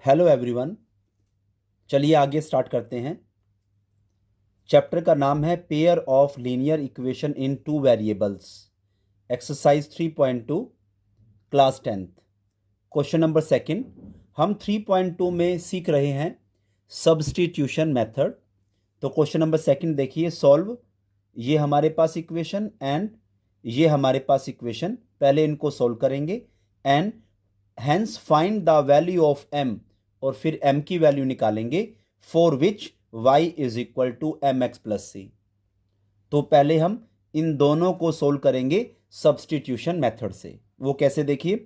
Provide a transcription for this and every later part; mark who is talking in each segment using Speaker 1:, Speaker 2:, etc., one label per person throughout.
Speaker 1: Hello everyone. चलिए आगे start करते हैं। चैप्टर का नाम है pair of linear equation in two variables, exercise 3.2, class 10th। Question number second. हम 3.2 में सीख रहे हैं सब्स्टिट्यूशन मेथड। तो क्वेश्चन नंबर सेकंड देखिए, सॉल्व। ये हमारे पास इक्वेशन एंड ये हमारे पास इक्वेशन, पहले इनको सॉल्व करेंगे and hence find the value of m, और फिर m की वैल्यू निकालेंगे for which y is equal to M X plus C. तो पहले हम इन दोनों को सोल्व करेंगे सब्स्टिट्यूशन मेथड से। वो कैसे, देखिए।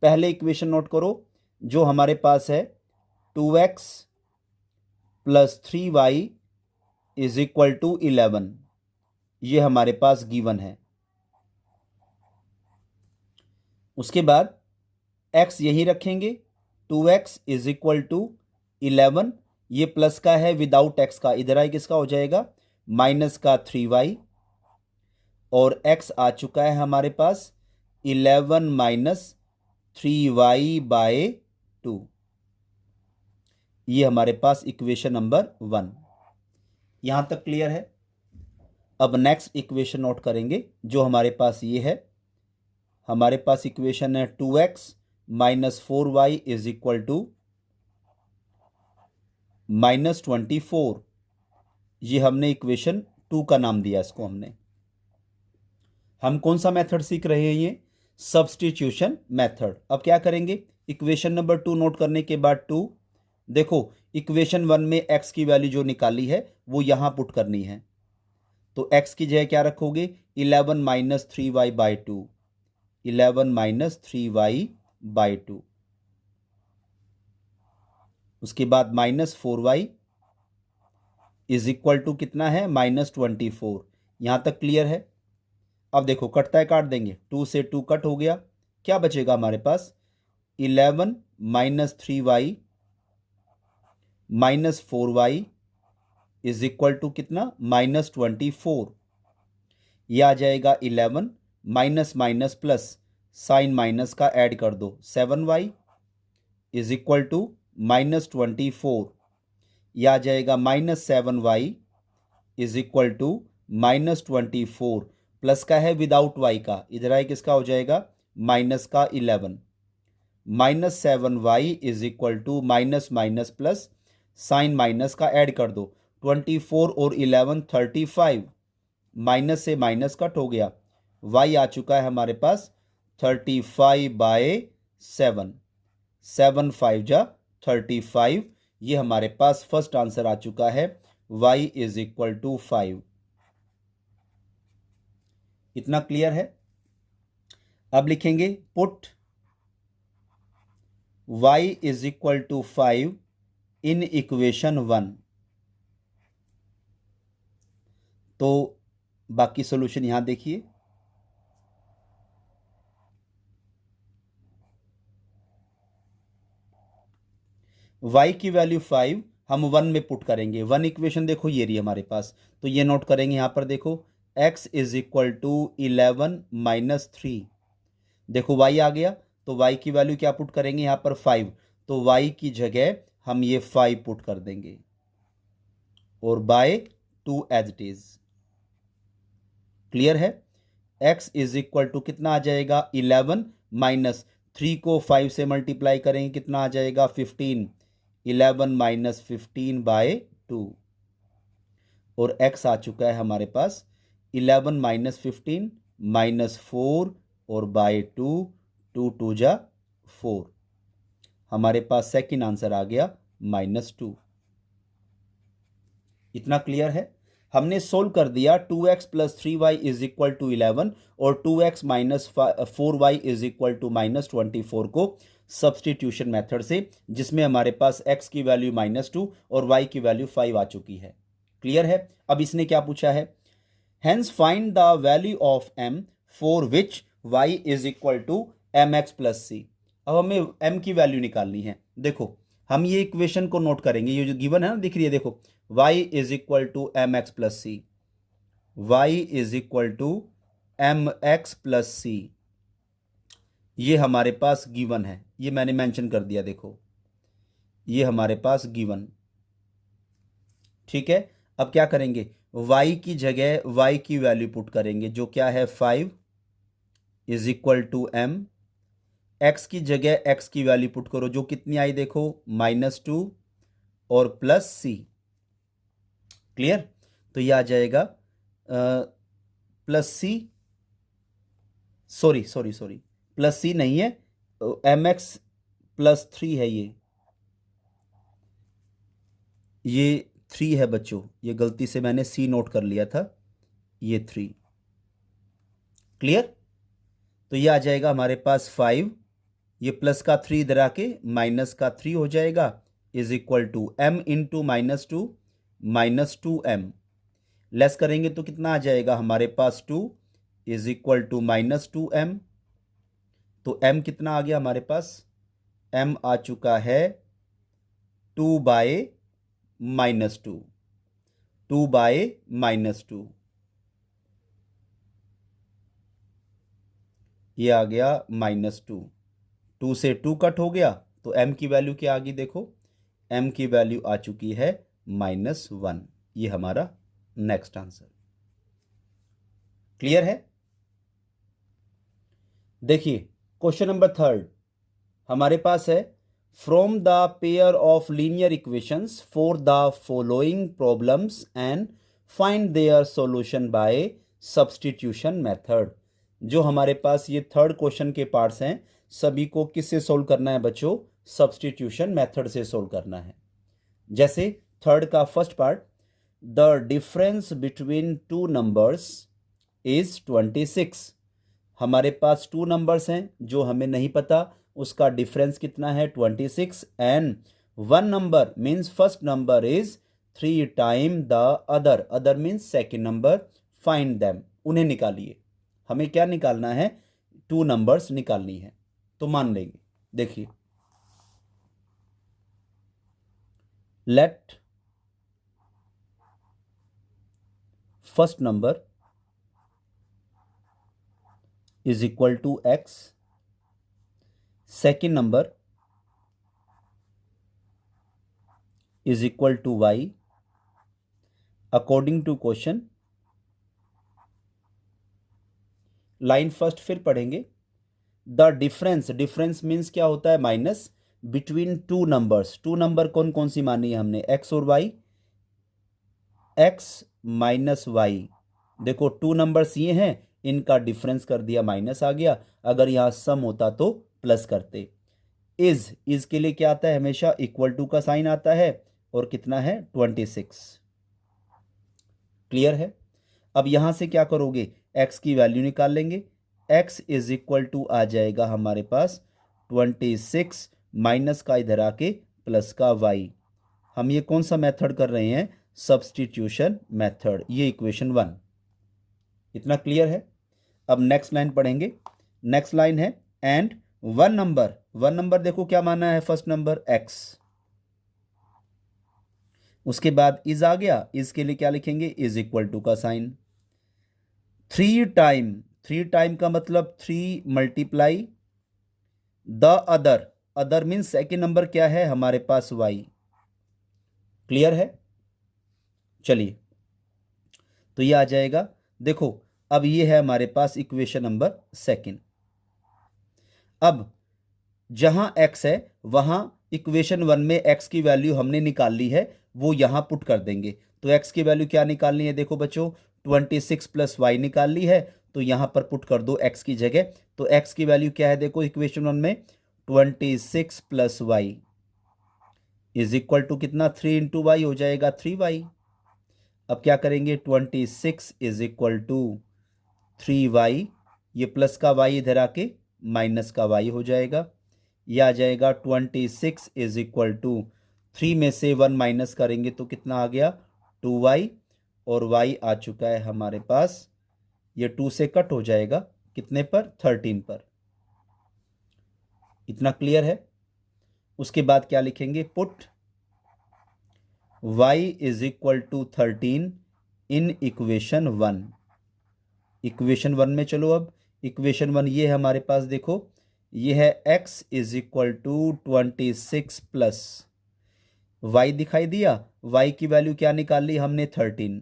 Speaker 1: पहले इक्वेशन नोट करो, जो हमारे पास है 2x plus 3y is equal to 11, ये हमारे पास गिवन है। उसके बाद x यही रखेंगे, 2x इज इक्वल टू 11, ये प्लस का है विदाउट x का, इधर आई किसका हो जाएगा, माइनस का 3y, और x आ चुका है हमारे पास 11 माइनस 3y बाय 2। ये हमारे पास इक्वेशन नंबर 1। यहां तक क्लियर है। अब नेक्स्ट इक्वेशन नोट करेंगे, जो हमारे पास ये है। हमारे पास इक्वेशन है 2x minus 4y is equal to -24। ये हमने इक्वेशन 2 का नाम दिया इसको हमने। हम कौन सा मेथड सीख रहे हैं, ये सब्स्टिट्यूशन मेथड। अब क्या करेंगे, इक्वेशन नंबर 2 नोट करने के बाद 2, देखो इक्वेशन 1 में x की वैल्यू जो निकाली है वो यहां पुट करनी है। तो x की जगह क्या रखोगे, 11 minus 3y by 2, 11 minus 3y by 2। उसके बाद -4y इज इक्वल टू कितना है, -24। यहां तक क्लियर है। अब देखो कटता है, काट देंगे, 2 से 2 कट हो गया, क्या बचेगा हमारे पास, 11 minus 3y minus 4y is equal to कितना, -24। यह आ जाएगा 11, minus minus plus, sign minus का ऐड कर दो, 7y इज इक्वल टू -24। यह आ जाएगा -7y is equal to -24, plus का है विदाउट y का, इधर आई किसका हो जाएगा, माइनस का 11, -7y is equal to minus minus plus, sign minus का ऐड कर दो, 24 और 11 35, माइनस से माइनस कट हो गया, y आ चुका है हमारे पास 35 बाय 7, 7 5 जा 35। ये हमारे पास फर्स्ट आंसर आ चुका है, y इज इक्वल टू 5। इतना क्लियर है। अब लिखेंगे put y is equal to 5 in equation 1। तो बाकी सॉल्यूशन यहां देखिए। y की वैल्यू 5 हम 1 में पुट करेंगे। 1 इक्वेशन देखो ये रही हमारे पास, तो ये नोट करेंगे यहां पर, देखो x is equal to 11 minus 3। देखो y आ गया, तो y की वैल्यू क्या पुट करेंगे यहां पर, 5। तो y की जगह हम ये 5 पुट कर देंगे और by 2 as it is. Clear है। x इज इक्वल टू कितना आ जाएगा, 11 माइनस 3 को 5 से मल्टीप्लाई करेंगे, कितना आ जाएगा, 15, 11 माइनस 15 बाय 2, और x आ चुका है हमारे पास 11 माइनस 15 माइनस 4 और बाय 2, 2 2 जा 4। हमारे पास सेकंड आंसर आ गया -2। इतना क्लियर है। हमने सोल्व कर दिया 2x plus 3y is equal to 11 और 2x minus 4y is equal to -24 को सब्स्टिट्यूशन मेथड से, जिसमें हमारे पास x की वैल्यू -2 और y की वैल्यू 5 आ चुकी है। क्लियर है। अब इसने क्या पूछा है, hence find the value of m for which y is equal to M X plus C. अब हमें m की वैल्यू निकालनी है। देखो हम ये इक्वेशन को नोट करेंगे, ये जो गिवन है ना, दिख रही है, देखो y is equal to M X plus C, y is equal to M X plus C, ये हमारे पास गिवन है, ये मैंने मेंशन कर दिया। देखो ये हमारे पास गिवन। ठीक है, अब क्या करेंगे, y की जगह y की वैल्यू पुट करेंगे जो क्या है 5 is equal to m। x की जगह x की वैल्यू पुट करो जो कितनी आई देखो -2 और +c। क्लियर, तो ये आ जाएगा +c, सॉरी +c नहीं है, mx +3 है। ये 3 है बच्चों, ये गलती से मैंने c नोट कर लिया था, ये 3। क्लियर, तो ये आ जाएगा हमारे पास 5, ये प्लस का 3 इधर आके माइनस का 3 हो जाएगा, is equal to m into -2 less करेंगे तो कितना आ जाएगा हमारे पास 2 इज इक्वल टू -2m। तो m कितना आ गया हमारे पास, m आ चुका है 2/-2, 2/-2, ये आ गया -2, 2 से 2 कट हो गया तो m की वैल्यू क्या आ गई देखो, m की वैल्यू आ चुकी है -1। ये हमारा नेक्स्ट आंसर। क्लियर है। देखिए क्वेश्चन नंबर 3 हमारे पास है, from the pair of linear equations for the following problems and find their solution bye substitution method. जो हमारे पास ये थर्ड क्वेश्चन के पार्ट्स हैं, सभी को किससे सोल्व करना है बच्चों, सब्स्टिट्यूशन मेथड से सोल्व करना है। जैसे थर्ड का first part, the difference between two numbers is 26। हमारे पास 2 नंबर्स हैं जो हमें नहीं पता उसका डिफरेंस कितना है 26, and 1 number means first number is 3 time the other means second number, find them, उन्हें निकालिए। हमें क्या निकालना है, 2 नंबर्स निकालनी है, तो मान लेंगे। देखिए, let first number is equal to x, second number is equal to y according to question. Line first फिर पढ़ेंगे, द डिफरेंस मीन्स क्या होता है, minus between two numbers. Two number कौन कौन सी मानी है हमने, x और y, x माइनस वाई। देखो 2 नंबर्स ये हैं, इनका डिफरेंस कर दिया, माइनस आ गया, अगर यहां सम होता तो प्लस करते। इज के लिए क्या आता है, हमेशा इक्वल टू का साइन आता है, और कितना है 26। क्लियर है। अब यहां से क्या करोगे, x की वैल्यू निकाल लेंगे, x इज इक्वल टू आ जाएगा हमारे पास 26 माइनस का इधर आके प्लस का y। हम ये कौन सा मेथड कर रहे हैं, सब्स्टिट्यूशन मेथड, ये इक्वेशन 1। इतना क्लियर है। अब नेक्स्ट लाइन पढ़ेंगे, नेक्स्ट लाइन है, एंड 1 नंबर देखो क्या माना है, फर्स्ट नंबर x, उसके बाद इज आ गया, इज के लिए क्या लिखेंगे, इज इक्वल टू का साइन। 3 टाइम का मतलब 3 multiply the other means second number क्या है हमारे पास y। क्लियर है। चलिए, तो ये आ जाएगा, देखो अब ये है हमारे पास इक्वेशन नंबर 2। अब जहां x है वहां इक्वेशन 1 में x की वैल्यू हमने निकाल ली है, वो यहां पुट कर देंगे। तो x की वैल्यू क्या निकालनी है, देखो बच्चों 26 प्लस y निकाल ली है, तो यहां पर पुट कर दो x की जगह। तो x की वैल्यू क्या है, देखो इक्वेशन 1 में 26 plus y is equal to कितना, 3 इंटू वाई हो जाएगा 3y। अब क्या करेंगे, 26 इज इक्वल टू 3y, ये प्लस का y इधर आके माइनस का y हो जाएगा। ये आ जाएगा 26 इज इक्वल टू 3 में से 1 माइनस करेंगे तो कितना आ गया 2y, और y आ चुका है हमारे पास, ये 2 से कट हो जाएगा कितने पर, 13 पर। इतना क्लियर है। उसके बाद क्या लिखेंगे, put y is equal to 13 in equation 1। Equation 1 में चलो, अब इक्वेशन 1 ये है हमारे पास, देखो ये है x is equal to 26 plus y दिखाई दिया, y की वैल्यू क्या निकाल ली हमने 13।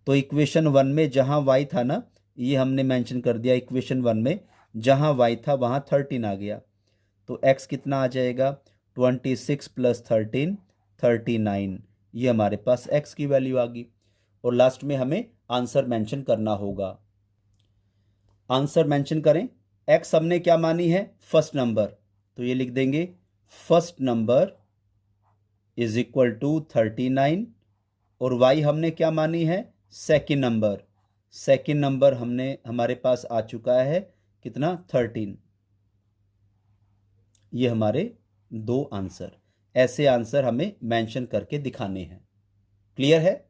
Speaker 1: तो इक्वेशन 1 में जहां y था ना, ये हमने मेंशन कर दिया, इक्वेशन 1 में जहां y था वहां 13 आ गया। तो x कितना आ जाएगा, 26 + 13 39। ये हमारे पास x की वैल्यू आ गई। और लास्ट में हमें आंसर मेंशन करना होगा। आंसर मेंशन करें। x हमने क्या मानी है, फर्स्ट नंबर, तो ये लिख देंगे first number is equal to 39। और y हमने क्या मानी है, सेकेंड नंबर। सेकेंड नंबर हमारे पास आ चुका है कितना, 13। ये हमारे दो आंसर, ऐसे आंसर हमें मेंशन करके दिखाने हैं। क्लियर है।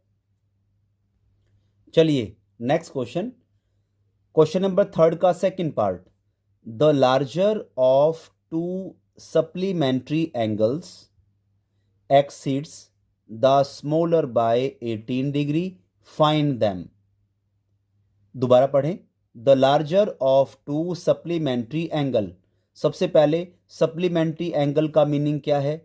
Speaker 1: चलिए नेक्स्ट क्वेश्चन, क्वेश्चन नंबर 3 का second part. The larger of to supplementary angles exceeds the smaller by 18 degree, find them। दोबारा पढ़ें। The larger of to supplementary angle. सबसे पहले सप्लीमेंट्री एंगल का मीनिंग क्या है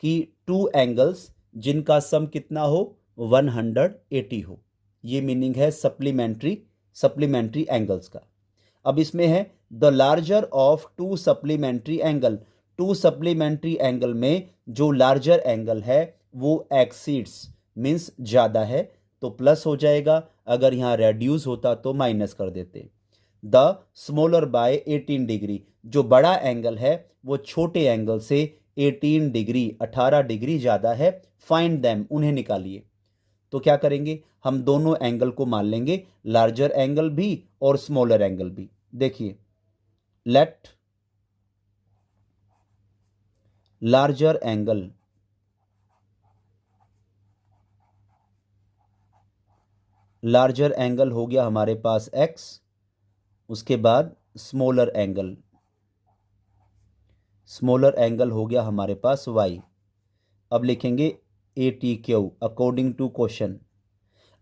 Speaker 1: कि टू एंगल्स जिनका सम कितना हो, 180 हो। ये मीनिंग है सप्लीमेंट्री एंगल्स का। अब इसमें है the larger of to supplementary angle. To supplementary angle में जो लार्जर एंगल है वो एक्सीड्स मीन्स ज़्यादा है, तो प्लस हो जाएगा। अगर यहाँ रेड्यूस होता तो माइनस कर देते। द स्मॉलर बाय 18 डिग्री, जो बड़ा एंगल है वो छोटे एंगल से 18 डिग्री 18 डिग्री ज़्यादा है। फाइंड दैम, उन्हें निकालिए। तो क्या करेंगे, हम दोनों एंगल को मान लेंगे, लार्जर एंगल भी और स्मॉलर एंगल भी। देखिए, लेट लार्जर एंगल हो गया हमारे पास x, उसके बाद स्मॉलर एंगल हो गया हमारे पास y। अब लिखेंगे ATQ अकॉर्डिंग टू क्वेश्चन।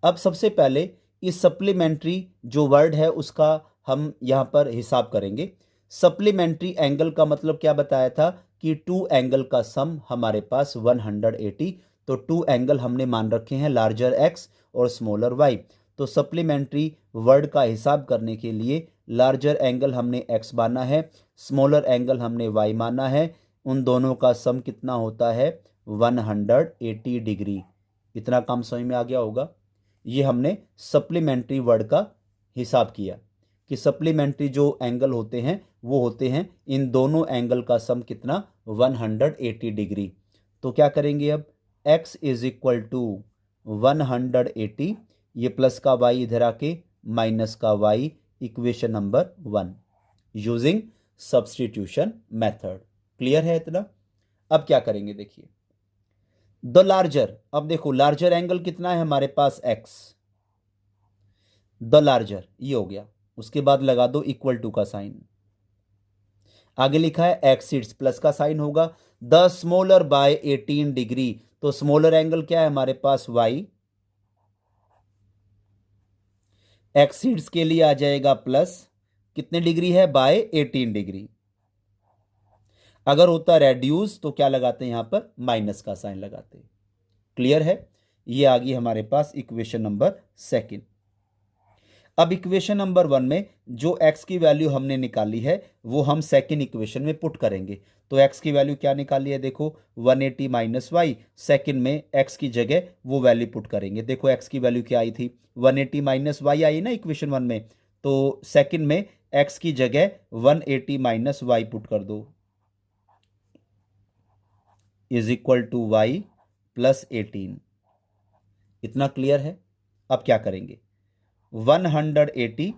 Speaker 1: अब सबसे पहले इस सप्लीमेंट्री जो वर्ड है उसका हम यहाँ पर हिसाब करेंगे। सप्लीमेंट्री एंगल का मतलब क्या बताया था कि टू एंगल का सम हमारे पास 180। तो टू एंगल हमने मान रखे हैं, लार्जर x और स्मॉलर y। तो सप्लीमेंट्री वर्ड का हिसाब करने के लिए लार्जर एंगल हमने x माना है, स्मॉलर एंगल हमने y माना है। उन दोनों का सम कितना होता है, 180 डिग्री। इतना काम समझ में आ गया होगा। ये हमने सप्लीमेंट्री वर्ड का हिसाब किया कि सप्लीमेंट्री जो एंगल होते हैं वो होते हैं इन दोनों एंगल का सम कितना, 180 डिग्री। तो क्या करेंगे अब, x इज इक्वल टू 180, ये प्लस का y इधर आके माइनस का y, equation number 1 using substitution method. Clear है इतना। अब क्या करेंगे, देखिए द लार्जर। अब देखो लार्जर एंगल कितना है हमारे पास, x। द लार्जर ये हो गया, उसके बाद लगा दो इक्वल टू का साइन। आगे लिखा है एक्सीड्स, प्लस का साइन होगा। द स्मॉलर बाय 18 डिग्री, तो स्मॉलर एंगल क्या है हमारे पास, y। एक्सीड्स के लिए आ जाएगा प्लस, कितने डिग्री है, बाय 18 डिग्री। अगर होता रेड्यूस तो क्या लगाते हैं, यहां पर माइनस का साइन लगाते। क्लियर है। ये आ गई हमारे पास इक्वेशन नंबर 2। अब इक्वेशन नंबर 1 में जो x की वैल्यू हमने निकाली है वो हम सेकंड इक्वेशन में पुट करेंगे। तो x की वैल्यू क्या निकाली है, देखो 180 माइनस वाई। सेकेंड में x की जगह वो वैल्यू पुट करेंगे। देखो x की वैल्यू क्या आई थी, 180 माइनस वाई आई ना इक्वेशन 1 में। तो सेकेंड में x की जगह 180 माइनस वाई पुट कर दो, is equal to y plus 18। इतना क्लियर है। अब क्या करेंगे, 180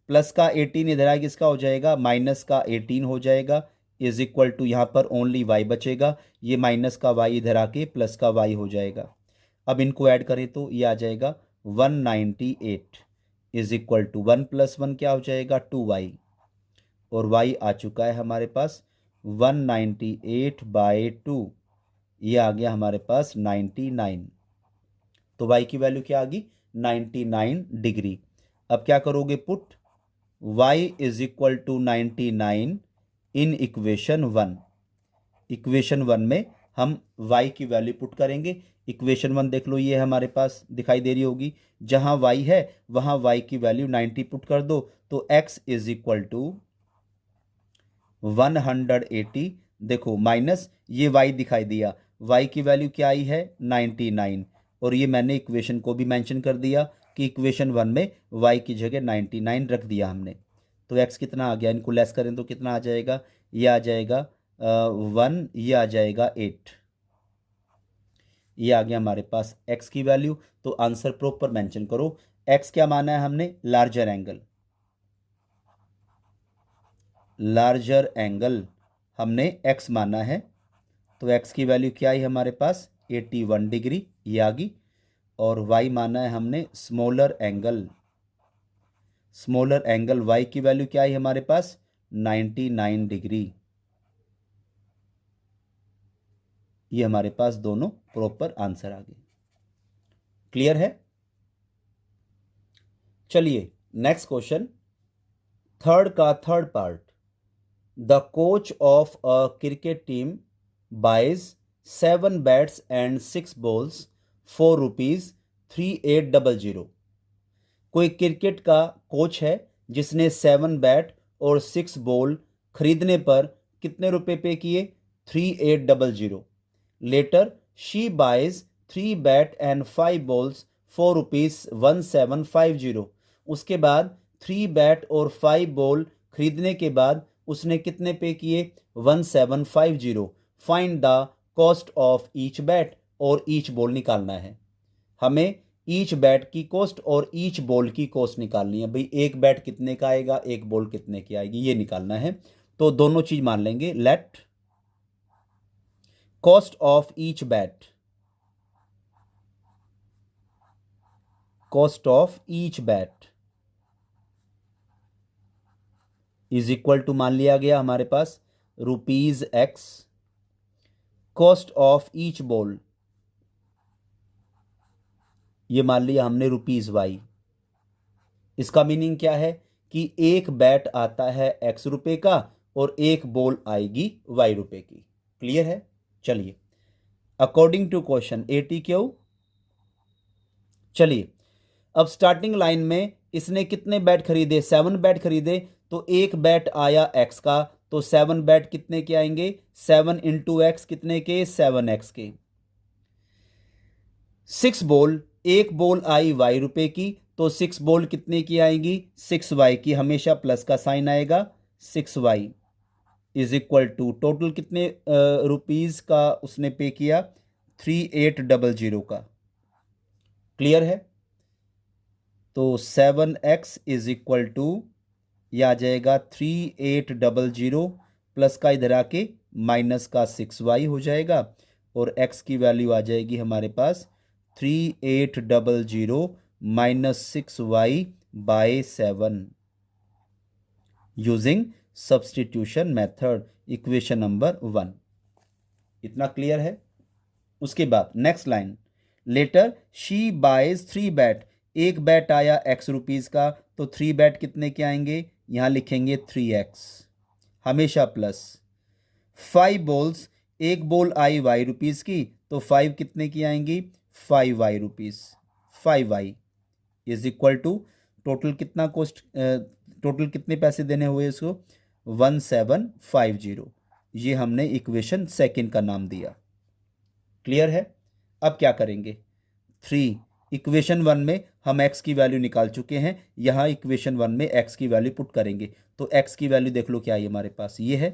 Speaker 1: प्लस का 18 इधर आएगा, इसका हो जाएगा माइनस का 18 हो जाएगा, इज इक्वल टू यहाँ पर ओनली y बचेगा। ये माइनस का y इधर आके प्लस का y हो जाएगा। अब इनको ऐड करें तो ये आ जाएगा 198 इज इक्वल टू 1 + 1 क्या हो जाएगा, 2y। और y आ चुका है हमारे पास 198/2, ये आ गया हमारे पास 99। तो y की वैल्यू क्या आ गई, 99 डिग्री। अब क्या करोगे, put y is equal to 99 in equation 1। Equation 1 में हम y की वैल्यू पुट करेंगे। इक्वेशन 1 देख लो, ये हमारे पास दिखाई दे रही होगी। जहाँ y है वहाँ y की वैल्यू 90 पुट कर दो, तो x इज इक्वल टू 180। देखो माइनस ये y दिखाई दिया, y की वैल्यू क्या आई है 99, और ये मैंने इक्वेशन को भी मेंशन कर दिया कि इक्वेशन 1 में y की जगह 99 रख दिया हमने। तो x कितना आ गया, इनको लेस करें तो कितना आ जाएगा, ये आ जाएगा 1, ये आ जाएगा 8। ये आ गया हमारे पास x की वैल्यू। तो आंसर प्रॉपर मेंशन करो। x क्या माना है हमने, लार्जर एंगल। लार्जर एंगल हमने x माना है, तो x की वैल्यू क्या आई हमारे पास 81 डिग्री, ये आ गई। और y माना है हमने smaller angle. Smaller angle y की वैल्यू क्या आई हमारे पास 99 डिग्री। ये हमारे पास दोनों प्रॉपर आंसर आ गए। क्लियर है। चलिए नेक्स्ट क्वेश्चन, थर्ड का third part. The coach of a cricket team buys 7 bats and 6 balls for ₹3800। कोई क्रिकेट का कोच है जिसने 7 बैट और 6 बॉल खरीदने पर कितने रुपए पे किए, 3800। Later she buys 3 bat and 5 balls for ₹1750। उसके बाद 3 बैट और 5 बॉल खरीदने के बाद उसने कितने पे किए, 1750। Find the cost of each bat और ईच बॉल निकालना है। हमें ईच बैट की कॉस्ट और ईच बॉल की कॉस्ट निकालनी है। भाई एक बैट कितने का आएगा, एक बॉल कितने की आएगी, ये निकालना है। तो दोनों चीज मान लेंगे। Let cost of each bat, cost of each bat is equal to मान लिया गया हमारे पास ₹X। Cost of each ball ये मान लिया हमने ₹Y। इसका मीनिंग क्या है कि एक बैट आता है X रुपए का और एक बॉल आएगी Y रुपए की। क्लियर है। चलिए अकॉर्डिंग टू क्वेश्चन 80Q, चलिए अब स्टार्टिंग लाइन में इसने कितने बैट खरीदे, 7 बैट खरीदे। तो एक बैट आया X का, तो 7 बैट कितने के आएंगे, 7 इंटू एक्स कितने के, 7X के। 6 बॉल, एक बॉल आई Y रुपए की, तो 6 बॉल कितने की आएंगी, 6Y की। हमेशा प्लस का साइन आएगा। 6Y is equal to total कितने रुपीज का उसने पे किया, 3800 का। क्लियर है। तो 7X इज इक्वल टू यह आ जाएगा 3800 प्लस का इधर आके माइनस का 6Y हो जाएगा, और x की वैल्यू आ जाएगी हमारे पास 3800 minus 6Y by 7 using substitution method, equation number 1। इतना क्लियर है। उसके बाद next line, later she buys 3 bat. एक बैट आया X रुपीज का, तो 3 बैट कितने के आएंगे, यहां लिखेंगे 3X, हमेशा प्लस। 5 बॉल्स, एक बॉल आई Y रुपीज की, तो 5 कितने की आएंगी, 5Y rupees. 5Y is equal to total कितना कॉस्ट, टोटल कितने पैसे देने हुए इसको, 1750। ये हमने इक्वेशन सेकंड का नाम दिया। क्लियर है। अब क्या करेंगे, 3 इक्वेशन 1 में हम x की वैल्यू निकाल चुके हैं, यहां इक्वेशन 1 में x की वैल्यू पुट करेंगे। तो x की वैल्यू देख लो क्या आई हमारे पास, ये है।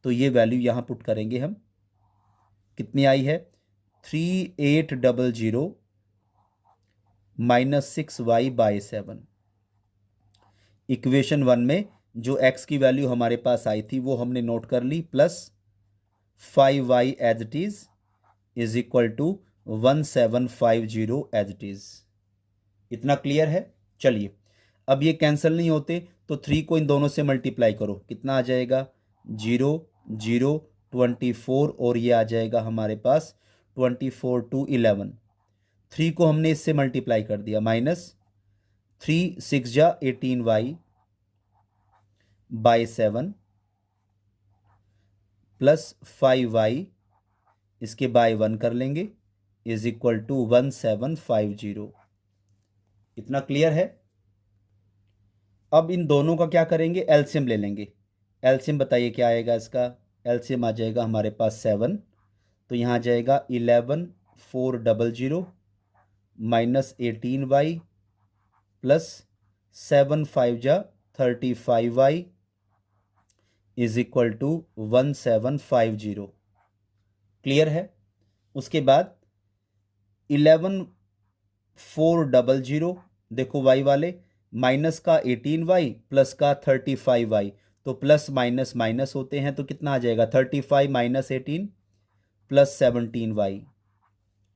Speaker 1: तो ये वैल्यू यहां पुट करेंगे हम, कितनी आई है 3800 माइनस 6Y बाय 7। इक्वेशन 1 में जो x की वैल्यू हमारे पास आई थी वो हमने नोट कर ली, plus 5Y as it is equal to 1750 as it is. इतना क्लियर है। चलिए अब ये कैंसिल नहीं होते, तो 3 को इन दोनों से मल्टीप्लाई करो, कितना आ जाएगा 0 0 24, और ये आ जाएगा हमारे पास 24 2 11। 3 को हमने इससे मल्टीप्लाई कर दिया, माइनस 3 6 जा 18Y बाय 7 प्लस 5Y इसके बाय 1 कर लेंगे, इज इक्वल टू 1750। इतना क्लियर है। अब इन दोनों का क्या करेंगे, एलसीएम ले लेंगे। एलसीएम बताइए क्या आएगा इसका। एलसीएम आ जाएगा हमारे पास 7, तो यहाँ आ जाएगा 11400 माइनस 18y प्लस 7 5 जा 35y is equal to 1750। Clear है। उसके बाद 11400, देखो y वाले, माइनस का 18y प्लस का 35y, तो प्लस माइनस माइनस होते हैं, तो कितना आ जाएगा 35 minus 18 plus 17y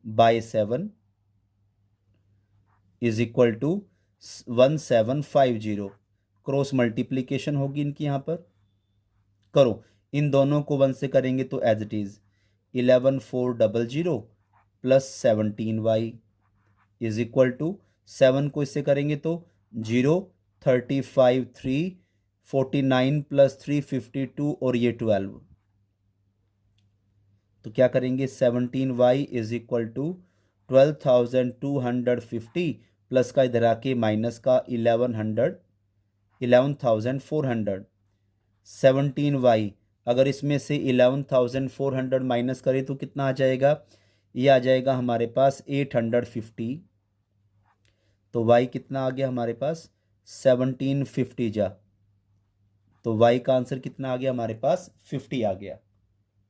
Speaker 1: by 7 is equal to 1750। Cross multiplication होगी इनकी, यहाँ पर करो। इन दोनों को 1 से करेंगे तो as it is 11400 plus 17y is equal to 7 को इससे करेंगे तो 0, 35 3 49 प्लस 3 52 और ये 12, तो क्या करेंगे 17y is equal to 12,250 plus का इधर आके माइनस का 11,400। 17y अगर इसमें से 11,400 माइनस करें तो कितना आ जाएगा, ये आ जाएगा हमारे पास 850। तो y कितना आ गया हमारे पास 1750 जा, तो y का आंसर कितना आ गया हमारे पास 50 आ गया।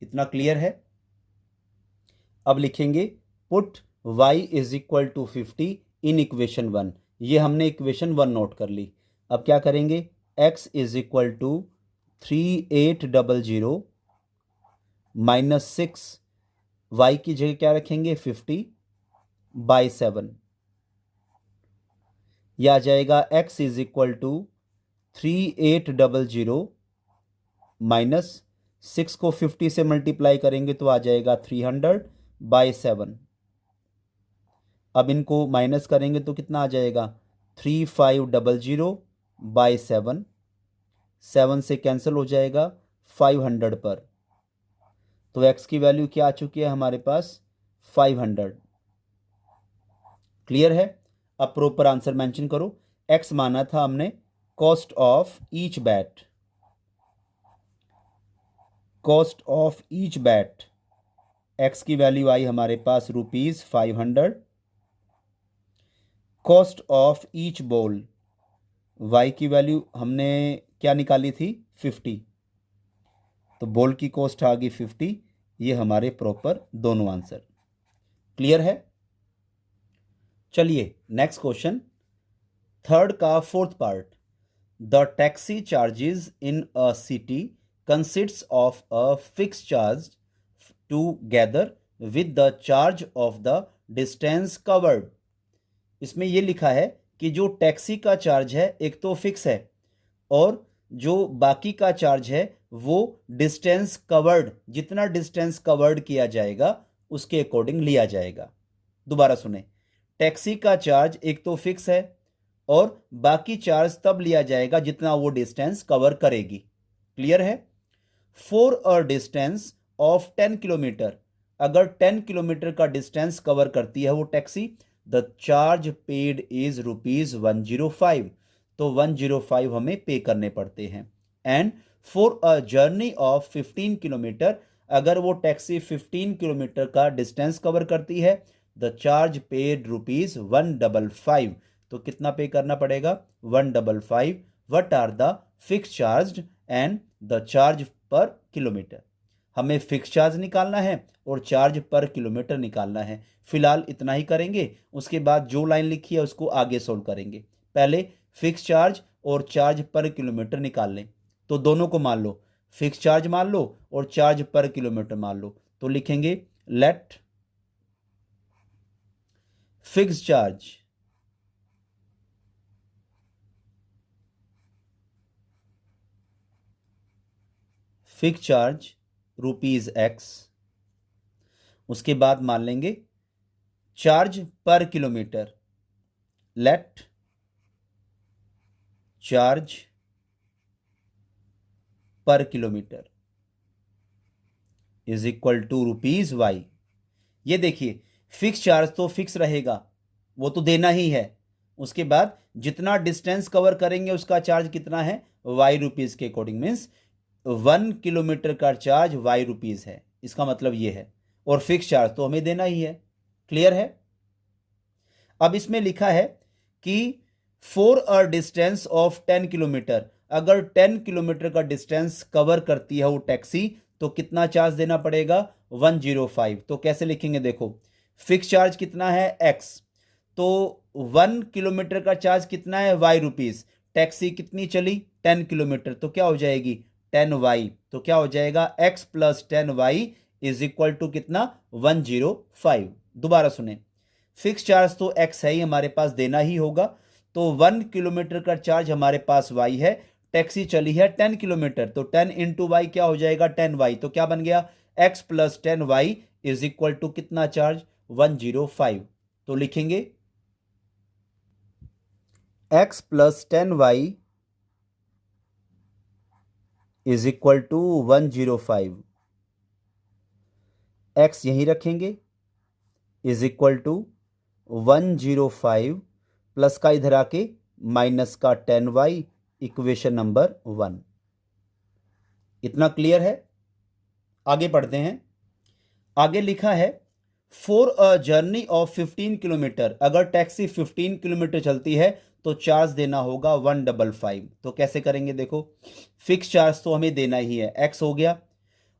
Speaker 1: इतना क्लियर है। अब लिखेंगे put y is equal to 50 in equation 1। ये हमने इक्वेशन 1 नोट कर ली। अब क्या करेंगे, x is equal to 3800 minus 6, y की जगह क्या रखेंगे 50 बाय 7, यह आ जाएगा x is equal to 3800 minus 6 को 50 से मल्टीप्लाई करेंगे तो आ जाएगा 300 बाय 7। अब इनको माइनस करेंगे तो कितना आ जाएगा 3500 बाय 7, 7 से कैंसिल हो जाएगा 500 पर, तो x की वैल्यू क्या आ चुकी है हमारे पास 500। क्लियर है। अब प्रॉपर आंसर मेंशन करो। x माना था हमने cost of each bat, cost of each bat, x की वैल्यू आई हमारे पास ₹500। Cost of each ball, y की वैल्यू हमने क्या निकाली थी 50, तो बॉल की कॉस्ट आ गई 50। ये हमारे प्रॉपर दोनों आंसर। क्लियर है। चलिए नेक्स्ट क्वेश्चन, थर्ड का fourth part. The taxi charges in a city consists of a fixed charge together with the charge of the distance covered। इसमें यह लिखा है कि जो टैक्सी का चार्ज है एक तो फिक्स है, और जो बाकी का चार्ज है वो डिस्टेंस कवर्ड, जितना डिस्टेंस कवर्ड किया जाएगा उसके अकॉर्डिंग लिया जाएगा। दोबारा सुने, टैक्सी का चार्ज एक तो फिक्स है और बाकी चार्ज तब लिया जाएगा जितना वो डिस्टेंस कवर करेगी। क्लियर है। For a distance of 10 kilometre, अगर 10 किलोमीटर का डिस्टेंस कवर करती है वो taxi, the charge paid is ₹105, तो 105 हमें पे करने पड़ते हैं। And for a journey of 15 kilometre, अगर वो टैक्सी 15 किलोमीटर का डिस्टेंस कवर करती है, द चार्ज पेड ₹155, तो कितना पे करना पड़ेगा 155। What are the fix charge and the charge per kilometre. हमें फिक्स चार्ज निकालना है और चार्ज पर किलोमीटर निकालना है। फिलहाल इतना ही करेंगे, उसके बाद जो लाइन लिखी है उसको आगे सोल्व करेंगे। पहले फिक्स चार्ज और चार्ज पर किलोमीटर निकाल लें, तो दोनों को मान लो, फिक्स चार्ज मान लो और चार्ज पर किलोमीटर मान लो। तो लिखेंगे let fix charge fix charge ₹X, उसके बाद मान लेंगे charge per kilometre, let charge per kilometre is equal to rupees y. ये देखिए फिक्स चार्ज तो फिक्स रहेगा, वो तो देना ही है। उसके बाद जितना डिस्टेंस कवर करेंगे उसका चार्ज कितना है, वाई रुपीज के अकॉर्डिंग। मीन्स 1 किलोमीटर का चार्ज वाई रुपीज है, इसका मतलब ये है। और फिक्स चार्ज तो हमें देना ही है। क्लियर है। अब इसमें लिखा है कि for a distance of 10 kilometre, अगर 10 किलोमीटर का डिस्टेंस कवर करती है वो टैक्सी तो कितना चार्ज देना पड़ेगा, 105। तो कैसे लिखेंगे, देखो फिक्स चार्ज कितना है एक्स, तो 1 किलोमीटर का चार्ज कितना है वाई रुपीज। टैक्सी कितनी चली 10 किलोमीटर, तो क्या हो जाएगी 10 वाई। तो क्या हो जाएगा x plus 10 y is equal to कितना 105। दोबारा सुने, फिक्स चार्ज तो एक्स है ही, हमारे पास देना ही होगा। तो 1 किलोमीटर का चार्ज हमारे पास वाई है, टैक्सी चली है 10 किलोमीटर, तो 10 × वाई क्या हो जाएगा 10 वाई। तो क्या बन गया x plus 10 y is equal to कितना चार्ज 105। तो लिखेंगे x plus 10 y is equal to 105। X यहीं रखेंगे इज इक्वल टू 105 प्लस का इधर आके माइनस का 10 वाई, इक्वेशन नंबर 1। इतना क्लियर है। आगे पढ़ते हैं। आगे लिखा है for a journey of 15 kilometre, अगर टैक्सी 15 किलोमीटर चलती है तो चार्ज देना होगा 155। तो कैसे करेंगे, देखो फिक्स चार्ज तो हमें देना ही है, एक्स हो गया,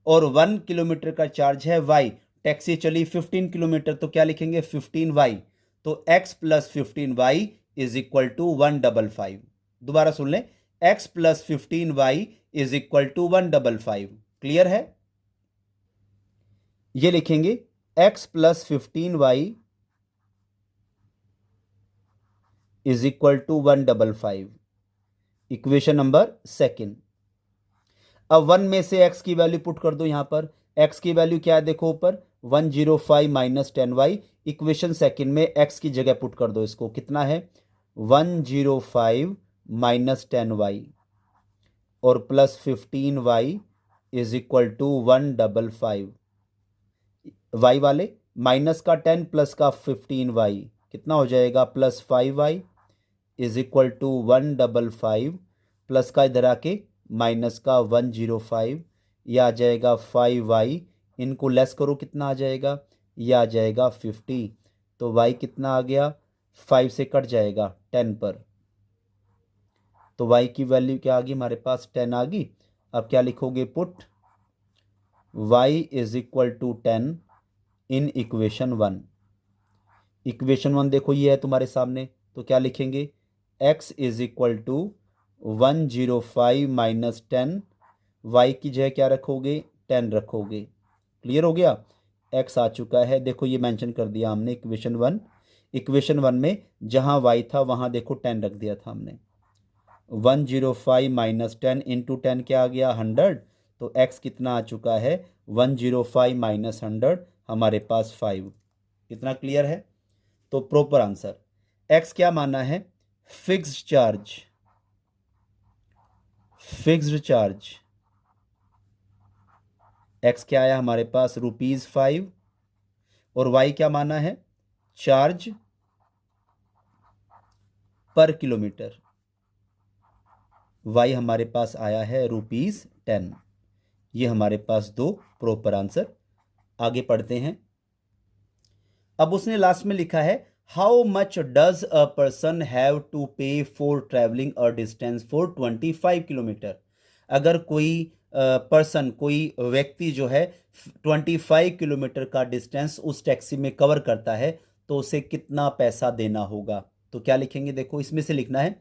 Speaker 1: और 1 किलोमीटर का चार्ज है वाई। टैक्सी चली 15 किलोमीटर, तो क्या लिखेंगे 15 वाई। तो x plus 15 y is equal to 155। दोबारा सुन लें, x plus 15 y is equal to 155। Clear है। ये लिखेंगे x plus 15 y is equal to 155, equation number second. अब 1 में से x की वैल्यू पुट कर दो यहां पर। x की वैल्यू क्या है, देखो ऊपर 105 माइनस 10 वाई। इक्वेशन सेकेंड में x की जगह पुट कर दो, इसको कितना है 105 माइनस 10 वाई और plus 15 y is equal to 155। Y वाले माइनस का 10 प्लस का 15 वाई कितना हो जाएगा plus 5 y is equal to 155 plus का इधर आके माइनस का 105। यह आ जाएगा 5 वाई, इनको लेस करो कितना आ जाएगा, यह आ जाएगा 50। तो वाई कितना आ गया 5 से कट जाएगा 10 पर, तो वाई की वैल्यू क्या आ गई हमारे पास 10 आ गई। अब क्या लिखोगे put y is equal to 10 in equation 1। Equation 1 देखो ये है तुम्हारे सामने, तो क्या लिखेंगे x is equal to 105 minus 10, y की जगह क्या रखोगे 10 रखोगे। क्लियर हो गया। x आ चुका है, देखो ये मेंशन कर दिया हमने इक्वेशन 1। इक्वेशन 1 में जहां y था वहां देखो 10 रख दिया था हमने। 105 माइनस 10 इंटू 10 क्या आ गया 100। तो x कितना आ चुका है 105 माइनस 100, हमारे पास 5। कितना क्लियर है। तो प्रॉपर आंसर x क्या माना है fixed charge, fixed charge x क्या आया हमारे पास ₹5 और y क्या माना है चार्ज पर किलोमीटर, y हमारे पास आया है ₹10। ये हमारे पास दो प्रॉपर आंसर। आगे पढ़ते हैं। अब उसने लास्ट में लिखा है how much does a person have to pay for travelling a distance for 25 kilometre. अगर कोई पर्सन कोई व्यक्ति जो है 25 किलोमीटर का डिस्टेंस उस टैक्सी में कवर करता है तो उसे कितना पैसा देना होगा। तो क्या लिखेंगे, देखो इसमें से लिखना है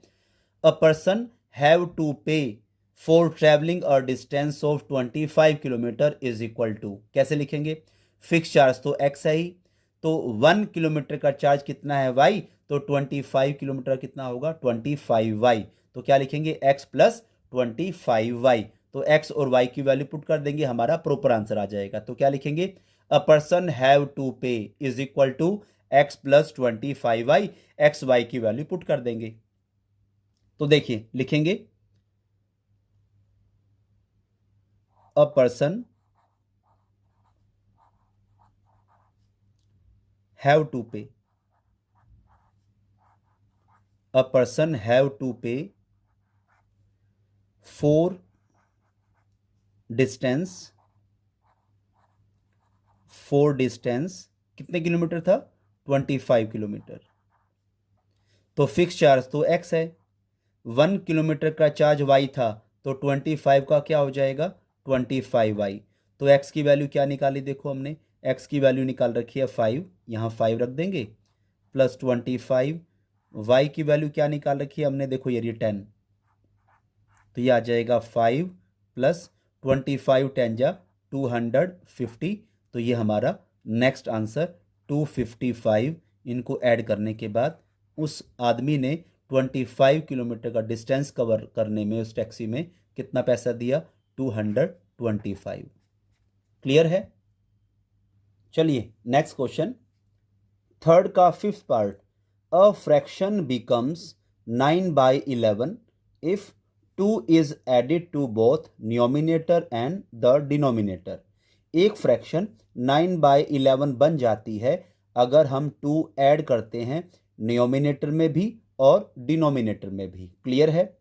Speaker 1: a person have to pay for travelling a distance of 25 kilometre is equal to, कैसे लिखेंगे फिक्स चार्ज तो एक्स है ही, तो 1 किलोमीटर का चार्ज कितना है वाई, तो 25 किलोमीटर कितना होगा 25 वाई। तो क्या लिखेंगे एक्स प्लस 25 वाई। तो एक्स और वाई की वैल्यू पुट कर देंगे, हमारा प्रॉपर आंसर आ जाएगा। तो क्या लिखेंगे a person have to pay is equal to x plus 25 y, x y की वैल्यू पुट कर देंगे। तो देखिए लिखेंगे अ पर्सन हैव टू पे, अ person have to pay for distance कितने किलोमीटर था? 25 किलोमीटर। तो फिक्स चार्ज तो x है, 1 किलोमीटर का चार्ज y था, तो 25 का क्या हो जाएगा? 25y। तो x की वैल्यू क्या निकाली? देखो हमने x की वैल्यू निकाल रखी है 5, यहाँ 5 रख देंगे, प्लस 25, y की वैल्यू क्या निकाल रखी है हमने? देखो ये 10, तो ये आ जाएगा 5 प्लस 25 10 जा 250। तो ये हमारा नेक्स्ट आंसर 255। इनको ऐड करने के बाद उस आदमी ने 25 किलोमीटर का डिस्टेंस कवर करने में उस टैक्सी में कितना पैसा दिया? 225। क्लियर है? चलिए नेक्स्ट क्वेश्चन, थर्ड का fifth part, a fraction becomes 9/11 if 2 is added to both numerator and the denominator. एक फ्रैक्शन 9/11 बन जाती है अगर हम 2 ऐड करते हैं न्यूमिनेटर में भी और डिनोमिनेटर में भी। क्लियर है?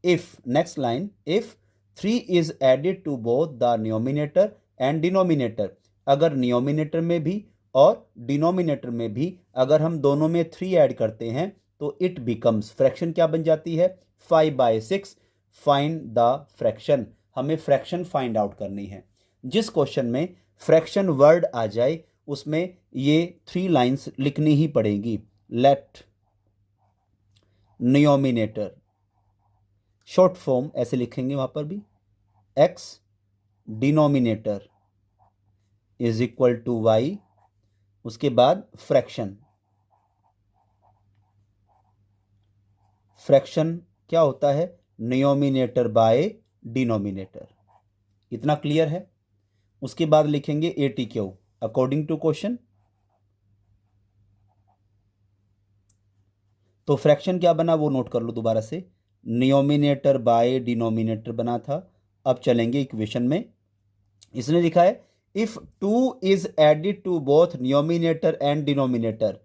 Speaker 1: If, next line, if 3 is added to both the numerator and denominator, अगर न्यूमिनेटर में भी और डिनोमिनेटर में भी अगर हम दोनों में 3 ऐड करते हैं तो इट बिकम्स, फ्रैक्शन क्या बन जाती है? 5/6। फाइंड द फ्रैक्शन, हमें फ्रैक्शन फाइंड आउट करनी है। जिस क्वेश्चन में फ्रैक्शन वर्ड आ जाए उसमें ये 3 लाइंस लिखनी ही पड़ेगी। लेट न्यूमिनेटर, शॉर्ट फॉर्म ऐसे लिखेंगे वहां पर भी, x denominator is equal to y, उसके बाद फ्रैक्शन, फ्रैक्शन क्या होता है? Numerator by denominator. इतना क्लियर है? उसके बाद लिखेंगे ATQ अकॉर्डिंग टू क्वेश्चन। तो फ्रैक्शन क्या बना वो नोट कर लो दोबारा से, न्यूमिनेटर बाय डिनोमिनेटर बना था। अब चलेंगे इक्वेशन में, इसने लिखा है if 2 is added to both numerator and denominator,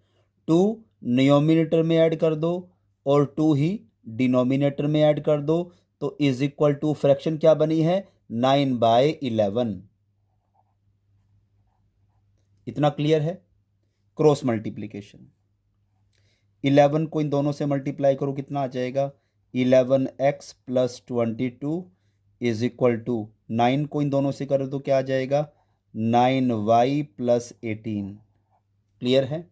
Speaker 1: 2 numerator में ऐड कर दो और 2 ही डिनोमिनेटर में ऐड कर दो, तो इज इक्वल टू फ्रैक्शन क्या बनी है? 9/11। इतना क्लियर है? क्रॉस मल्टीप्लीकेशन, 11 को इन दोनों से मल्टीप्लाई करो, कितना आ जाएगा? 11x plus 22 is equal to 9 को इन दोनों से करो तो क्या आ जाएगा? 9y plus 18। क्लियर है?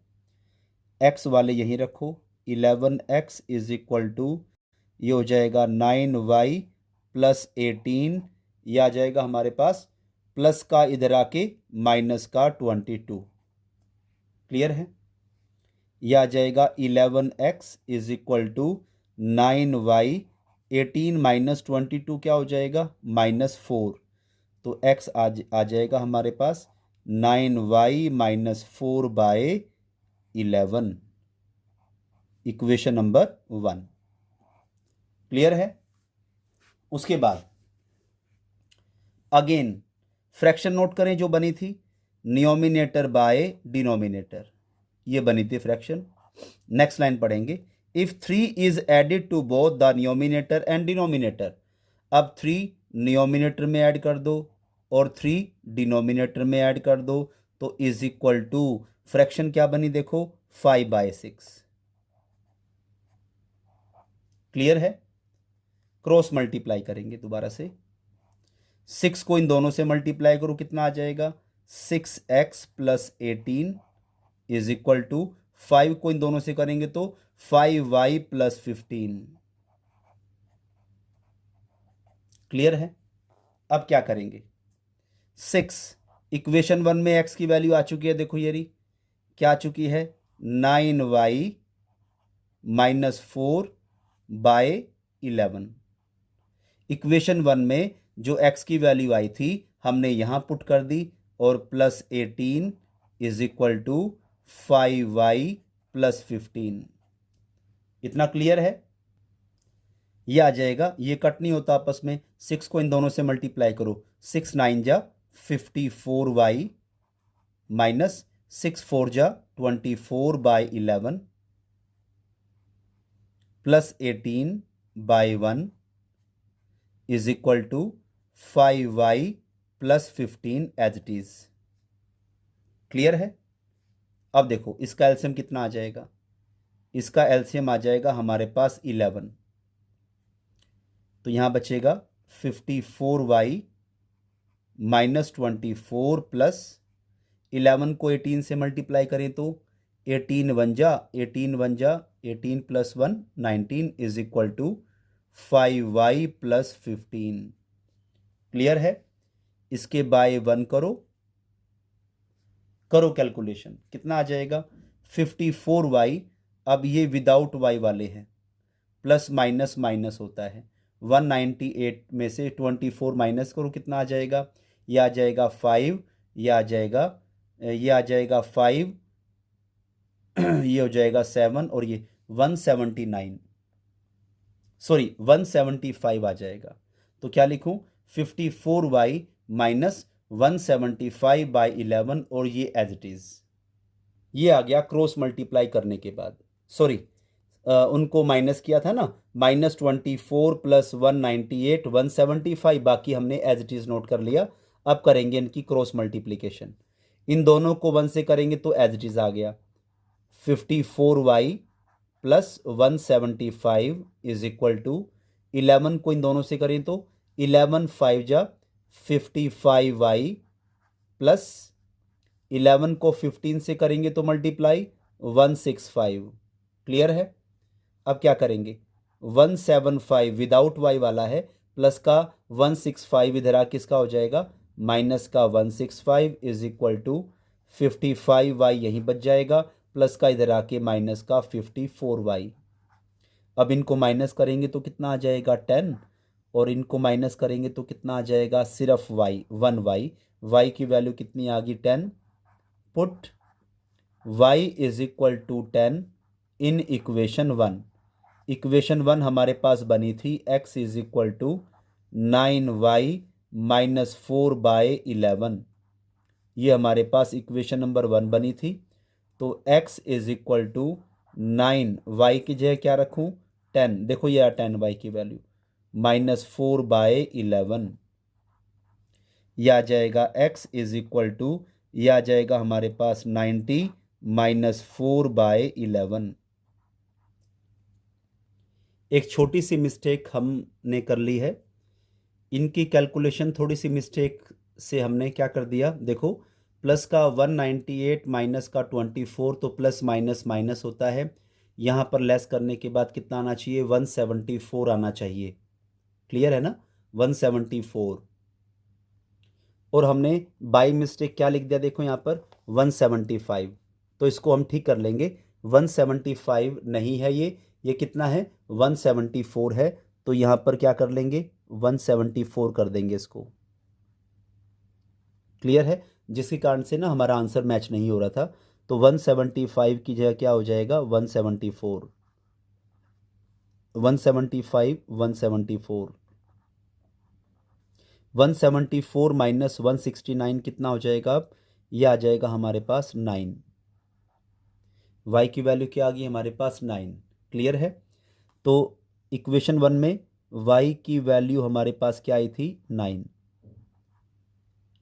Speaker 1: x वाले यहीं रखो, 11x इज इक्वल टू ये हो जाएगा 9y प्लस 18, ये आ जाएगा हमारे पास, प्लस का इधर आके माइनस का 22। क्लियर है? यह आ जाएगा 11x is equal to 9y, 18 minus 22 क्या हो जाएगा? -4। तो x आ जाएगा हमारे पास 9y minus 4/11, equation number 1। Clear है? उसके बाद अगेन फ्रैक्शन नोट करें जो बनी थी, न्यूमिनेटर बाय डिनोमिनेटर, ये बनी थी फ्रैक्शन। नेक्स्ट लाइन पढ़ेंगे, if 3 is added to both the numerator and denominator, अब 3 न्यूमिनेटर में ऐड कर दो और 3 डिनोमिनेटर में ऐड कर दो, तो इज इक्वल टू फ्रैक्शन क्या बनी? देखो 5/6। क्लियर है? क्रॉस मल्टीप्लाई करेंगे दोबारा से, 6 को इन दोनों से मल्टीप्लाई करो, कितना आ जाएगा? 6x plus 18 is equal to 5 को इन दोनों से करेंगे तो 5y प्लस 15। क्लियर है? अब क्या करेंगे? 6 इक्वेशन 1 में x की वैल्यू आ चुकी है, देखो ये रही, क्या आ चुकी है? 9y minus 4/11। इक्वेशन 1 में जो x की वैल्यू आई थी हमने यहां पुट कर दी, और plus 18 is equal to 5y plus 15। इतना क्लियर है? ये आ जाएगा, ये कट नहीं होता आपस में, 6 को इन दोनों से मल्टीप्लाई करो, 6 9 जा 54y माइनस 6 4 जा 24/11 plus 18/1 is equal to 5y plus 15 as it is. Clear है? अब देखो इसका एलसीएम कितना आ जाएगा। इसका एलसीएम आ जाएगा हमारे पास 11, तो यहां बचेगा 54y माइनस 24 प्लस 11 को 18 से मल्टीप्लाई करें तो 18 वन जा 18 plus 1 19 is equal to 5y plus 15। Clear है? इसके बाय 1 करो कैलकुलेशन, कितना आ जाएगा 54y। अब ये विदाउट y वाले हैं, प्लस माइनस माइनस होता है। 198 में से 24 माइनस करो, कितना आ जाएगा, ये आ जाएगा 5, ये आ जाएगा 5 ये हो जाएगा 7 और ये 179 सॉरी 175 आ जाएगा। तो क्या लिखूं 54y माइनस 175/11 और ये एज इट इज। ये आ गया क्रॉस मल्टीप्लाई करने के बाद। सॉरी उनको माइनस किया था ना, -24 प्लस 198 175, बाकी हमने एज इट इज नोट कर लिया। अब करेंगे इनकी क्रॉस मल्टीप्लिकेशन। इन दोनों को 1 से करेंगे तो एज इट इज आ गया 54y plus 175 is equal to 11 को इन दोनों से करें तो 11 5 जा 55y प्लस 11 को 15 से करेंगे तो मल्टीप्लाई 165। क्लियर है? अब क्या करेंगे 175 विदाउट y वाला है, प्लस का 165 इधर आ किसका हो जाएगा माइनस का 165 इज इक्वल टू 55y यहीं बच जाएगा, प्लस का इधर आके माइनस का 54y। अब इनको माइनस करेंगे तो कितना आ जाएगा 10, और इनको माइनस करेंगे तो कितना आ जाएगा सिर्फ y 1y। y की वैल्यू कितनी आ गई 10। Put y is equal to 10 in equation 1। Equation 1 हमारे पास बनी थी x is equal to 9y minus 4/11। ये हमारे पास इक्वेशन नंबर 1 बनी थी। तो x is equal to 9, y की जगह क्या रखूं 10, देखो ये 10y की वैल्यू माइनस 4/11। यह आ जाएगा x इज इक्वल टू, यह आ जाएगा हमारे पास 90 माइनस 4/11। एक छोटी सी मिस्टेक हमने कर ली है। इनकी कैलकुलेशन थोड़ी सी मिस्टेक से हमने क्या कर दिया, देखो प्लस का 198 माइनस का 24, तो प्लस माइनस माइनस होता है। यहाँ पर लेस करने के बाद कितना आना चाहिए 174 आना चाहिए। क्लियर है ना 174। और हमने बाई मिस्टेक क्या लिख दिया, देखो यहाँ पर 175, तो इसको हम ठीक कर लेंगे। 175 नहीं है, ये कितना है 174 है, तो यहाँ पर क्या कर लेंगे 174 कर देंगे इसको। क्लियर है? जिसके कारण से ना हमारा आंसर मैच नहीं हो रहा था, तो 175 की जगह क्या हो जाएगा 174 175 174 174 माइनस 169 कितना हो जाएगा, अब ये आ जाएगा हमारे पास 9। y की वैल्यू क्या आ गई हमारे पास 9। क्लियर है? तो इक्वेशन 1 में y की वैल्यू हमारे पास क्या आई थी 9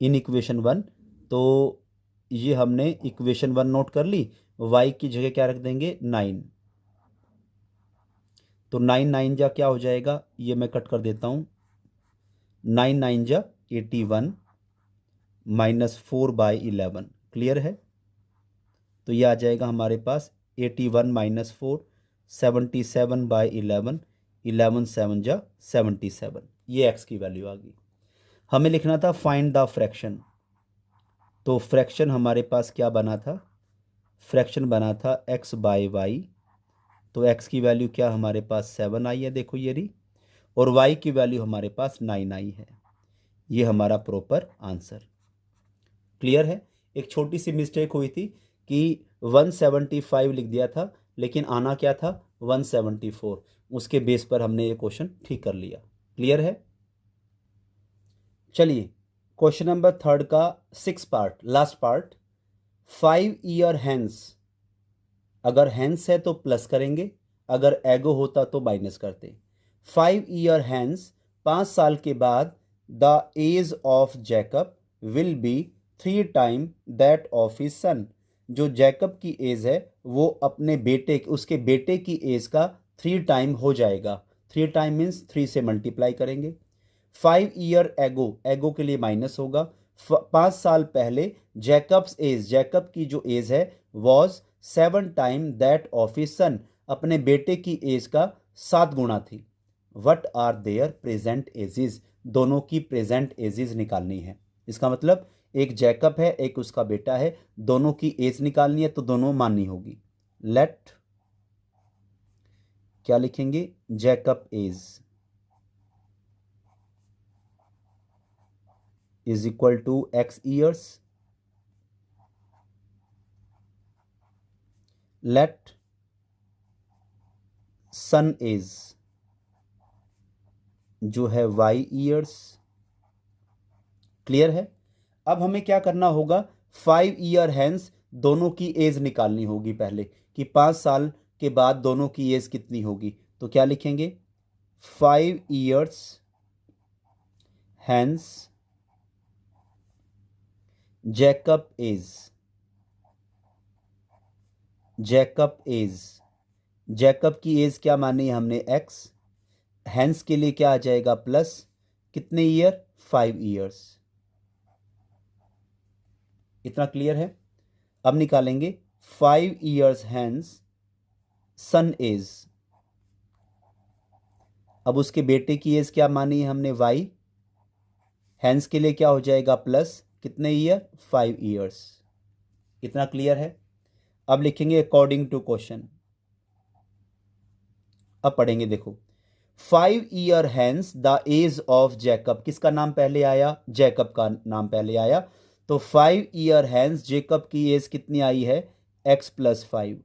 Speaker 1: इन इक्वेशन 1। तो ये हमने इक्वेशन 1 नोट कर ली, y की जगह क्या रख देंगे 9। तो 9 9 जा क्या हो जाएगा, ये मैं कट कर देता हूँ, 9 9 जा 81 माइनस 4/11। क्लियर है? तो ये आ जाएगा हमारे पास 81 माइनस 4 77/11 11 7 जा 77। ये x की वैल्यू आ गई। हमें लिखना था फाइंड द फ्रैक्शन। तो फ्रैक्शन हमारे पास क्या बना था, फ्रैक्शन बना था x/y। तो x की वैल्यू क्या हमारे पास 7 आई है, देखो ये रही, और y की वैल्यू हमारे पास 9 आई है। ये हमारा प्रॉपर आंसर। क्लियर है? एक छोटी सी मिस्टेक हुई थी कि 175 लिख दिया था, लेकिन आना क्या था 174। उसके बेस पर हमने ये क्वेश्चन ठीक कर लिया। क्लियर है? चलिए क्वेश्चन नंबर 3 का 6 part, last part. 5 year hence अगर हैंस है तो प्लस करेंगे, अगर एगो होता तो माइनस करते। 5 ईयर हैंस, 5 साल के बाद, the age of Jacob will be 3 time that of his son. जो जैकब की एज है वो अपने बेटे, उसके बेटे की एज का 3 टाइम हो जाएगा। 3 टाइम मीन्स 3 से मल्टीप्लाई करेंगे। 5 ईयर एगो, एगो के लिए माइनस होगा। 5 साल पहले जैकब्स एज, जैकब की जो एज है was 7 time that of his son, अपने बेटे की एज का 7 गुना थी। What are their present ages, दोनों की प्रेजेंट एजेस निकालनी है। इसका मतलब एक जैकब है एक उसका बेटा है, दोनों की एज निकालनी है तो दोनों माननी होगी। लेट, क्या लिखेंगे, Jacob age is equal to x years. Let son age जो है y ईयर्स। क्लियर है। अब हमें क्या करना होगा, 5 ईयर हैंस दोनों की एज निकालनी होगी पहले, कि 5 साल के बाद दोनों की एज कितनी होगी। तो क्या लिखेंगे, 5 years hence Jacob age, Jacob age, Jacob की एज क्या मानी है हमने x, हैंस के लिए क्या आ जाएगा प्लस, कितने ईयर, 5 ईयर्स। इतना क्लियर है। अब निकालेंगे 5 ईयर्स हैंस सन एज, अब उसके बेटे की एज क्या मानी है हमने y, हैंस के लिए क्या हो जाएगा प्लस, कितने ईयर, 5 ईयर्स। इतना क्लियर है। अब लिखेंगे अकॉर्डिंग टू क्वेश्चन। अब पढ़ेंगे, देखो 5 year hence the age of Jacob, किसका नाम पहले आया, जैकब का नाम पहले आया। तो 5 ईयर हैंस जैकब की एज कितनी आई है, x+5।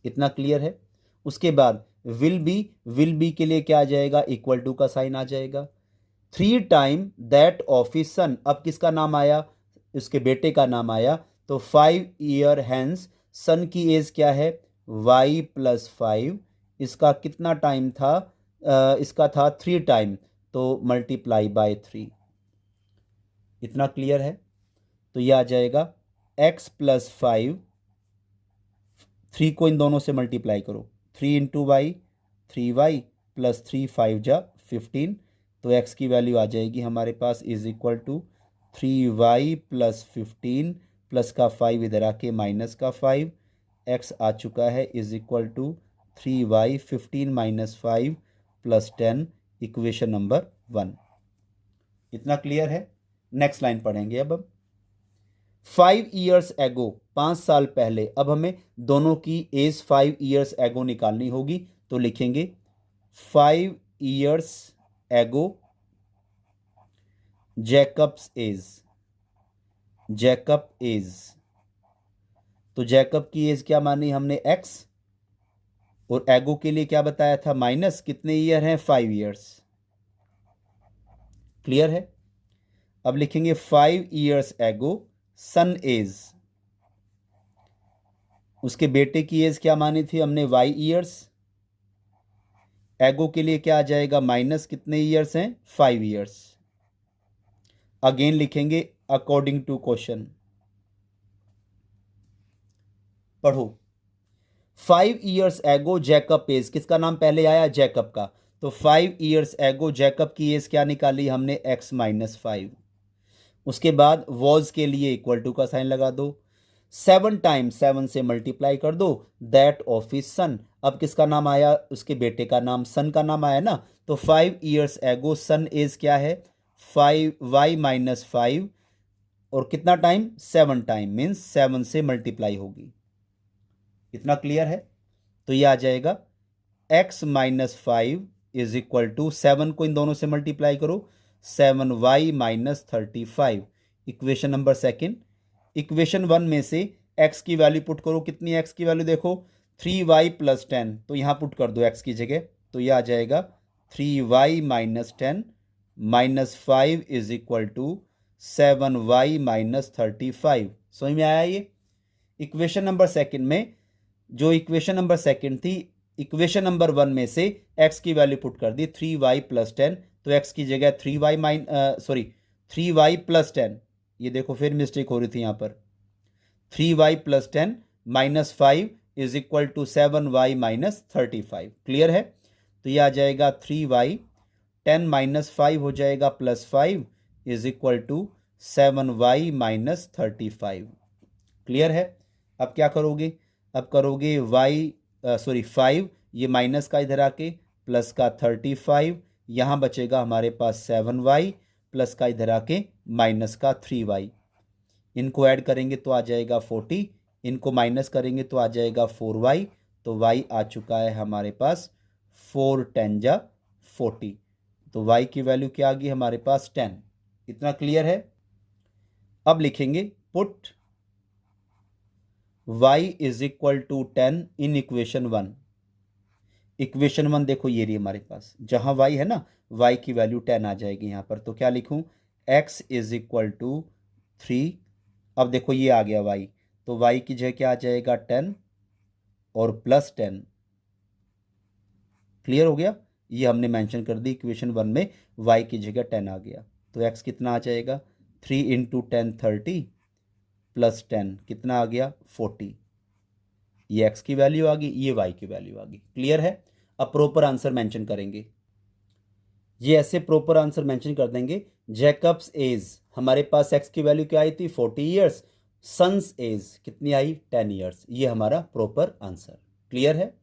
Speaker 1: इतना क्लियर है। उसके बाद विल बी के लिए क्या आ जाएगा, इक्वल टू का साइन आ जाएगा। 3 टाइम दैट ऑफ हिज सन, अब किसका नाम आया, उसके बेटे का नाम आया। तो 5 ईयर हैंस सन की एज क्या है, y+5, इसका कितना टाइम था, इसका था 3 टाइम, तो मल्टीप्लाई बाय 3। इतना क्लियर है। तो यह आ जाएगा x+5, 3 को इन दोनों से मल्टीप्लाई करो, 3 × y, 3y प्लस 3, 5 × 15, तो x की वैल्यू आ जाएगी हमारे पास is equal to 3y + 15 plus का 5 इधर आके माइनस का 5, x आ चुका है is equal to 3y 15 - 5 + 10, equation number 1। इतना क्लियर है। नेक्स्ट लाइन पढ़ेंगे अब हम। 5 ईयर्स एगो, 5 साल पहले, अब हमें दोनों की एज 5 ईयर्स एगो निकालनी होगी। तो लिखेंगे 5 years ago Jacob's age, Jacob age, तो जैकब की एज क्या मानी हमने x, और एगो के लिए क्या बताया था माइनस, कितने ईयर हैं, 5 ईयर्स। क्लियर है। अब लिखेंगे 5 ईयर्स एगो सन एज, उसके बेटे की एज क्या मानी थी हमने, y ईयर्स। एगो के लिए क्या आ जाएगा माइनस, कितने ईयर्स हैं, 5 ईयर्स। अगेन लिखेंगे अकॉर्डिंग टू क्वेश्चन। पढ़ो, 5 ईयर्स एगो जैकब एज, किसका नाम पहले आया, जैकब का। तो 5 ईयर्स एगो जैकब की एज क्या निकाली हमने, x-5। उसके बाद वॉज के लिए इक्वल टू का साइन लगा दो, 7 टाइम 7 से मल्टीप्लाई कर दो दैट ऑफ हिज सन, अब किसका नाम आया, उसके बेटे का नाम, सन का नाम आया ना। तो 5 ईयर्स एगो सन एज क्या है, 5y - 5, और कितना टाइम, 7 टाइम, मीन्स 7 से मल्टीप्लाई होगी। इतना क्लियर है। तो ये आ जाएगा x-5 इज इक्वल टू 7 को इन दोनों से मल्टीप्लाई करो, 7y - 35, equation number second. Equation 1 में से x की वैल्यू पुट करो, कितनी x की वैल्यू देखो, 3y + 10, तो यहाँ पुट कर दो x की जगह, तो यह आ जाएगा 3y - 10 - 5 is equal to 7y - 35। समझ में आया ये। इक्वेशन नंबर सेकेंड में जो इक्वेशन नंबर सेकंड थी, इक्वेशन नंबर 1 में से x की वैल्यू पुट कर दी 3y प्लस 10, तो x की जगह 3y प्लस 10, ये देखो फिर मिस्टेक हो रही थी यहाँ पर, 3y plus 10 minus 5 is equal to 7y minus 35। Clear है? तो ये आ जाएगा 3y, 10 माइनस 5 हो जाएगा plus 5 is equal to 7y minus 35। Clear है? अब क्या करोगे? अब करोगे y 5, ये माइनस का इधर आके प्लस का 35, यहाँ बचेगा हमारे पास 7y प्लस का इधर आके माइनस का 3y। इनको ऐड करेंगे तो आ जाएगा 40, इनको माइनस करेंगे तो आ जाएगा 4y, तो y आ चुका है हमारे पास 4 10 जा 40, तो y की वैल्यू क्या आ गई हमारे पास 10। इतना क्लियर है? अब लिखेंगे put y is equal to 10 in equation 1। Equation 1 देखो ये रही हमारे पास, जहां y है ना, y की वैल्यू 10 आ जाएगी यहां पर, तो क्या लिखूं, x इज इक्वल टू 3। अब देखो ये आ गया y, तो y की जगह क्या आ जाएगा 10 और प्लस 10। क्लियर हो गया? ये हमने मेंशन कर दी इक्वेशन 1 में, y की जगह 10 आ गया, तो x कितना आ जाएगा 3 इंटू 10 30 प्लस 10 कितना आ गया 40। ये x की वैल्यू आ गई, ये y की वैल्यू आ गई। क्लियर है? अब प्रॉपर आंसर मेंशन करेंगे, ये ऐसे प्रॉपर आंसर मेंशन कर देंगे। जैकब्स एज, हमारे पास x की वैल्यू क्या आई थी 40 ईयर्स, सन्स एज कितनी आई 10 ईयर्स, ये हमारा प्रॉपर आंसर। क्लियर है?